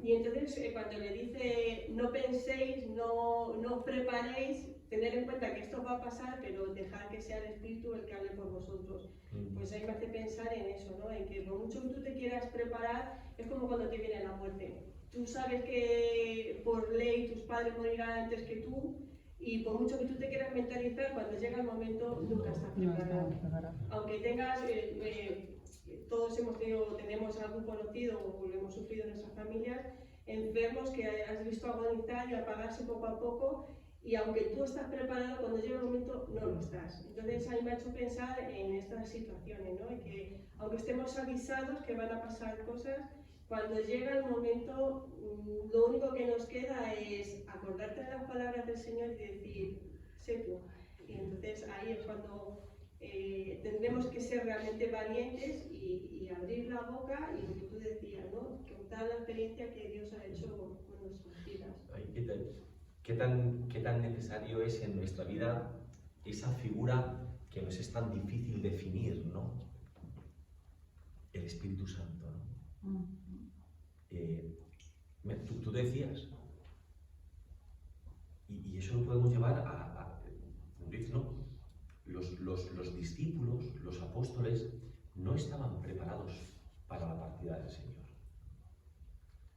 Y entonces cuando le dice, no penséis, no os preparéis, tener en cuenta que esto va a pasar, pero dejad que sea el Espíritu el que hable por vosotros. Pues ahí me hace pensar en eso, ¿no? En que por mucho que tú te quieras preparar, es como cuando te viene la muerte. Tú sabes que por ley tus padres morirán antes que tú, y por mucho que tú te quieras mentalizar, cuando llega el momento nunca estás preparado. Aunque tengas, todos tenemos algún conocido o lo hemos sufrido en nuestras familias, enfermos que has visto agonizar y apagarse poco a poco, y aunque tú estás preparado, cuando llega el momento no lo estás. Entonces a mí me ha hecho pensar en estas situaciones, ¿no? Y que aunque estemos avisados que van a pasar cosas, cuando llega el momento, lo único que nos queda es acordarte de las palabras del Señor y decir, sé tú. Y entonces ahí es cuando tendremos que ser realmente valientes y abrir la boca, y lo que tú decías, ¿no? Contar la experiencia que Dios ha hecho con nuestras vidas. ¿Qué tan necesario es en nuestra vida esa figura que nos es tan difícil definir, ¿no? El Espíritu Santo, ¿no? Tú decías, y eso lo podemos llevar a ¿no? Los discípulos, los apóstoles, no estaban preparados para la partida del Señor.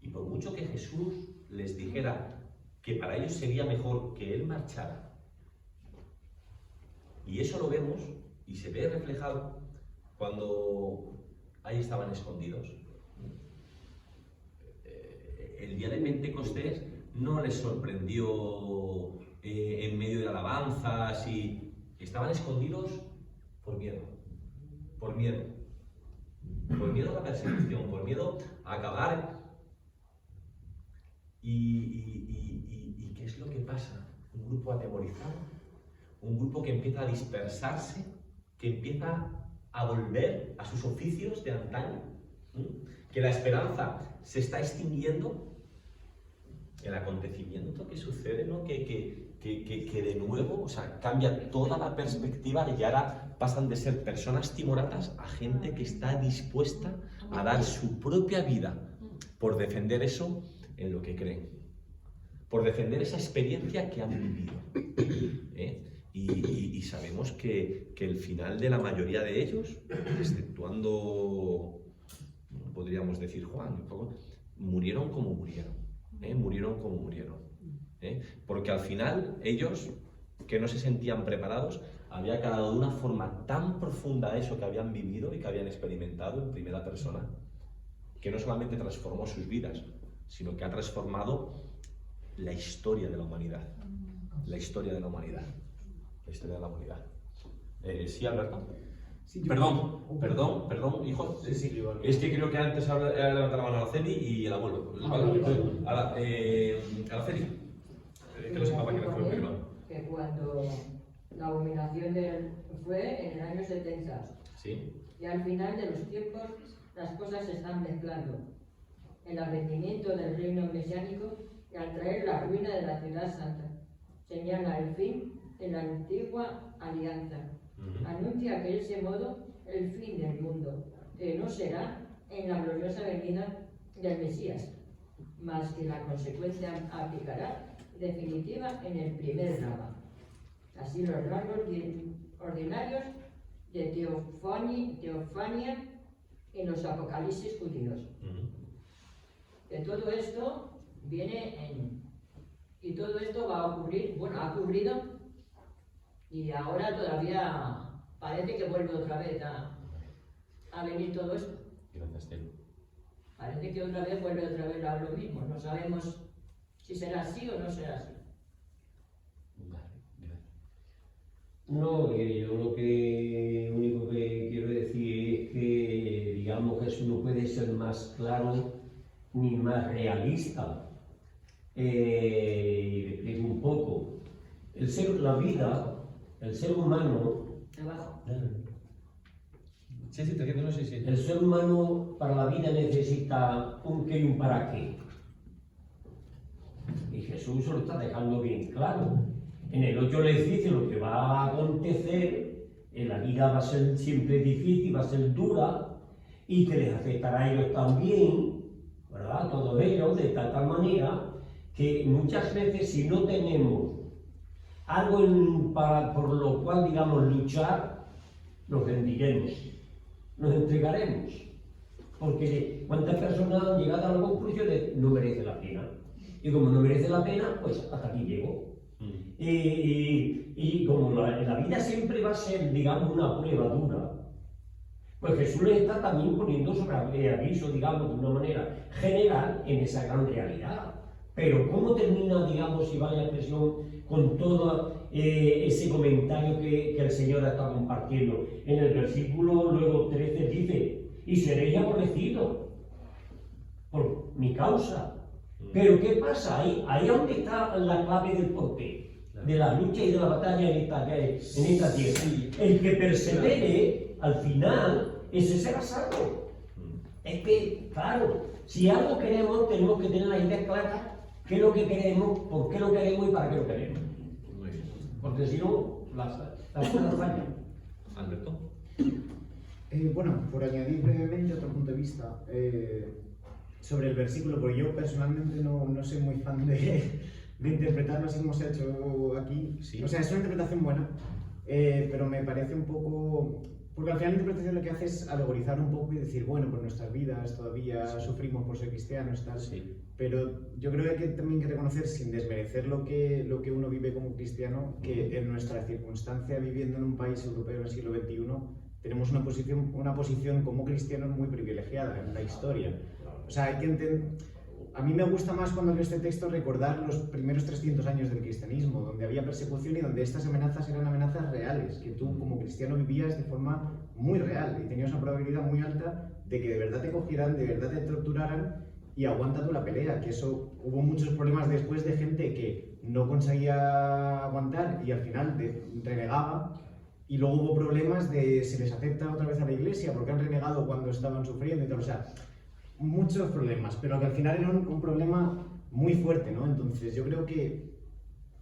Y por mucho que Jesús les dijera que para ellos sería mejor que Él marchara, y eso lo vemos y se ve reflejado cuando ahí estaban escondidos. El día de Pentecostés no les sorprendió en medio de alabanzas, y estaban escondidos por miedo a la persecución, por miedo a acabar. ¿Y qué es lo que pasa? Un grupo atemorizado, un grupo que empieza a dispersarse, que empieza a volver a sus oficios de antaño, que la esperanza se está extinguiendo. El acontecimiento que sucede, ¿no? Que de nuevo, o sea, cambia toda la perspectiva, y ahora pasan de ser personas timoratas a gente que está dispuesta a dar su propia vida por defender eso en lo que creen, por defender esa experiencia que han vivido. Y sabemos que el final de la mayoría de ellos, exceptuando, podríamos decir Juan, murieron como murieron. Porque al final ellos, que no se sentían preparados, había calado de una forma tan profunda eso que habían vivido y que habían experimentado en primera persona, que no solamente transformó sus vidas, sino que ha transformado la historia de la humanidad. La historia de la humanidad. La historia de la humanidad. ¿Sí, Alberto? Sí, yo- Perdón, hijo. Sí, sí, igual. Es que creo que antes ha levantado la mano Araceli y el abuelo. Vale. Ahora, Araceli. Que lo sepa para que no fue el primero. Que cuando la abominación fue en el año 70, Sí. y al final de los tiempos las cosas se están mezclando. El arrepentimiento del reino mesiánico y al traer la ruina de la ciudad santa. Señala el fin de la antigua alianza. Anuncia que de ese modo el fin del mundo, que no será en la gloriosa venida del Mesías, mas que la consecuencia aplicará definitiva en el primer drama. Así los rasgos ordinarios de teofania en los apocalipsis judíos. De todo esto y todo esto va a ocurrir, bueno, ha ocurrido y ahora todavía parece que vuelve otra vez a venir todo esto. Gracias, Telo. Parece que otra vez vuelve otra vez a lo mismo. No sabemos si será así o no será así. Vale, gracias. No, yo lo único que quiero decir es que, digamos, Jesús no puede ser más claro ni más realista. Le explico un poco. La vida, el ser humano, Abajo. Sí, te entiendo, sí. el ser humano para la vida necesita un qué y un para qué. Y Jesús se lo está dejando bien claro. En el 8 les dice lo que va a acontecer, en la vida va a ser siempre difícil, va a ser dura, y que les afectará a ellos también, ¿verdad? Todos ellos, de tal manera que muchas veces si no tenemos algo por lo cual, digamos, luchar, nos rendiremos, nos entregaremos. Porque cuántas personas han llegado a la conclusión de no merece la pena. Y como no merece la pena, pues hasta aquí llego. Y como la vida siempre va a ser, digamos, una prueba dura, pues Jesús les está también poniendo sobre aviso, digamos, de una manera general en esa gran realidad. Pero ¿cómo termina, digamos, si vale la expresión, con todo ese comentario que el Señor está compartiendo? En el versículo luego 13 dice, y seréis aborrecidos por mi causa. Pero ¿qué pasa? Ahí es donde está la clave del porqué, de la lucha y de la batalla en esta tierra. El que persevere, al final, ese será salvo. Es que, claro, si algo queremos, tenemos que tener la idea clara qué es lo que queremos, por qué lo queremos y para qué lo queremos. Muy bien. Porque si no, las cosas fallan. Alberto. Bueno, por añadir brevemente otro punto de vista sobre el versículo, porque yo personalmente no soy muy fan de interpretarlo así como se ha hecho aquí. Sí. O sea, es una interpretación buena, pero me parece un poco... Porque al final la interpretación lo que hace es alegorizar un poco y decir, bueno, pues nuestras vidas todavía sufrimos por ser cristianos, tal. Sí. Pero yo creo que también hay que reconocer, sin desmerecer lo que uno vive como cristiano, que en nuestra circunstancia, viviendo en un país europeo en el siglo XXI, tenemos una posición como cristianos muy privilegiada en la historia. O sea, hay que entender... A mí me gusta más cuando leo este texto recordar los primeros 300 años del cristianismo, donde había persecución y donde estas amenazas eran amenazas reales, que tú como cristiano vivías de forma muy real y tenías una probabilidad muy alta de que de verdad te cogieran, de verdad te torturaran y aguanta tú la pelea, que eso hubo muchos problemas después de gente que no conseguía aguantar y al final renegaba, y luego hubo problemas de se les acepta otra vez a la iglesia porque han renegado cuando estaban sufriendo y tal, o sea, muchos problemas, pero que al final era un problema muy fuerte, ¿no? Entonces yo creo que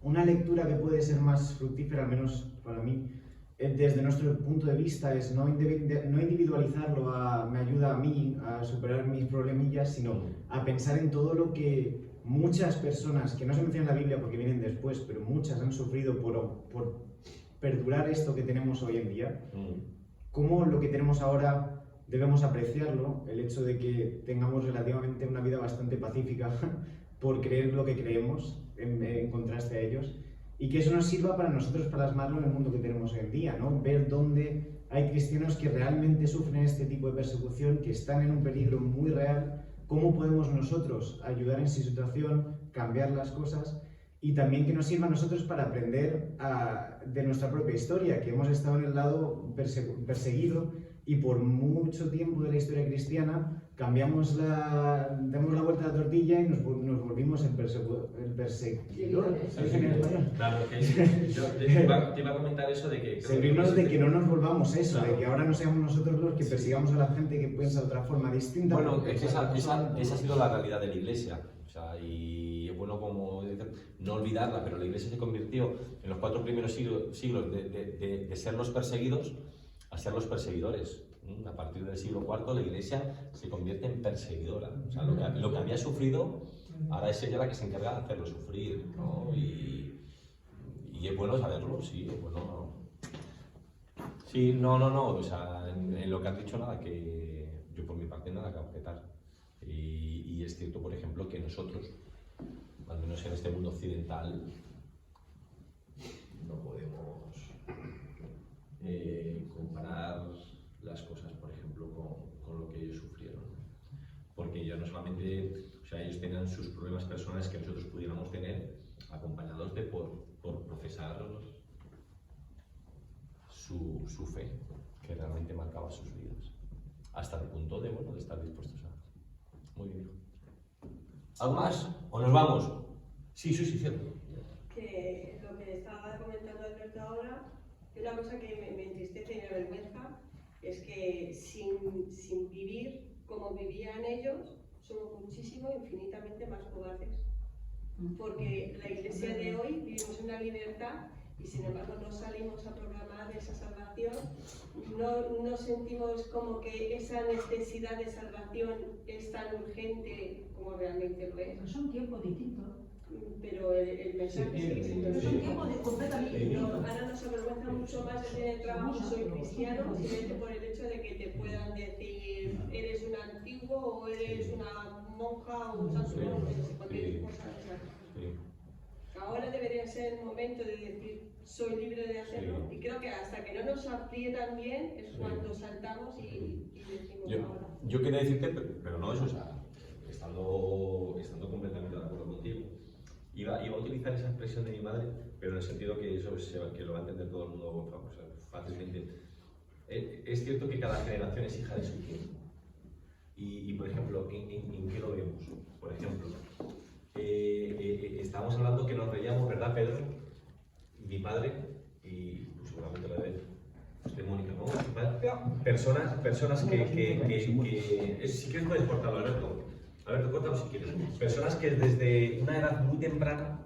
una lectura que puede ser más fructífera, al menos para mí, desde nuestro punto de vista, es no individualizarlo me ayuda a mí a superar mis problemillas, sino a pensar en todo lo que muchas personas, que no se mencionan en la Biblia porque vienen después, pero muchas han sufrido por perdurar esto que tenemos hoy en día, cómo lo que tenemos ahora debemos apreciarlo, el hecho de que tengamos relativamente una vida bastante pacífica por creer lo que creemos, en contraste a ellos, y que eso nos sirva para nosotros plasmarlo en el mundo que tenemos hoy en día, ¿no? Ver dónde hay cristianos que realmente sufren este tipo de persecución, que están en un peligro muy real. ¿Cómo podemos nosotros ayudar en su situación, cambiar las cosas? Y también que nos sirva a nosotros para aprender de nuestra propia historia, que hemos estado en el lado perseguido y por mucho tiempo de la historia cristiana damos la vuelta a la tortilla y nos volvimos el perseguidor. Claro, que yo te iba a comentar eso de que... Servirnos de que no nos volvamos eso, claro, de que ahora no seamos nosotros los que persigamos a la gente que piensa de otra forma distinta. Bueno, es que esa ha sido la realidad de la Iglesia. O sea, y es bueno como no olvidarla, pero la Iglesia se convirtió en los 4 primeros siglos de ser los perseguidos a ser los perseguidores. A partir del siglo IV la Iglesia se convierte en perseguidora. O sea, lo que había sufrido, ahora es ella la que se encarga de hacerlo sufrir, ¿no? Y es bueno saberlo, sí, es bueno. Sí, no, o sea, en lo que has dicho nada, que yo por mi parte nada que objetar. Y es cierto, por ejemplo, que nosotros, al menos en este mundo occidental, no podemos comparar las cosas, por ejemplo, con lo que ellos sufrieron. Porque ellos no solamente, o sea, ellos tenían sus problemas personales que nosotros pudiéramos tener, acompañados por profesar su fe, que realmente marcaba sus vidas. Hasta el punto de, bueno, de estar dispuestos a... Muy bien, hijo. ¿Algo más? ¿O nos vamos? Sí, cierto. Que lo que estaba comentando Alberto ahora, una cosa que me entristece y me avergüenza es que sin vivir como vivían ellos, somos muchísimo, infinitamente más cobardes. Porque la Iglesia de hoy vivimos una libertad y sin embargo no salimos a proclamar esa salvación, no sentimos como que esa necesidad de salvación es tan urgente como realmente lo es. Pero son tiempos distintos. Pero el mensaje sigue siendo el Son mismo. tiempos completamente distintos. Ahora nos avergüenza mucho más decir en el trabajo soy cristiano, simplemente por el hecho de que te puedan decir eres un antiguo o eres una monja o un santo, cualquier cosa de esas. Ahora debería ser el momento de decir soy libre de hacerlo, y creo que hasta que no nos aprietan bien es cuando saltamos y decimos ahora. Yo quería decirte, pero no eso, o sea, estando completamente de acuerdo contigo. Iba a utilizar esa expresión de mi madre, pero en el sentido que eso que lo va a entender todo el mundo, o sea, fácilmente. Es cierto que cada generación es hija de su tiempo. Y por ejemplo, ¿en qué lo vemos? Por ejemplo, estábamos hablando que nos reíamos, ¿verdad, Pedro? Mi padre, y pues, seguramente la de Mónica, ¿no? Personas que si quieres puedes cortarlo, Alberto, córtalo si quieres. Personas que desde una edad muy temprana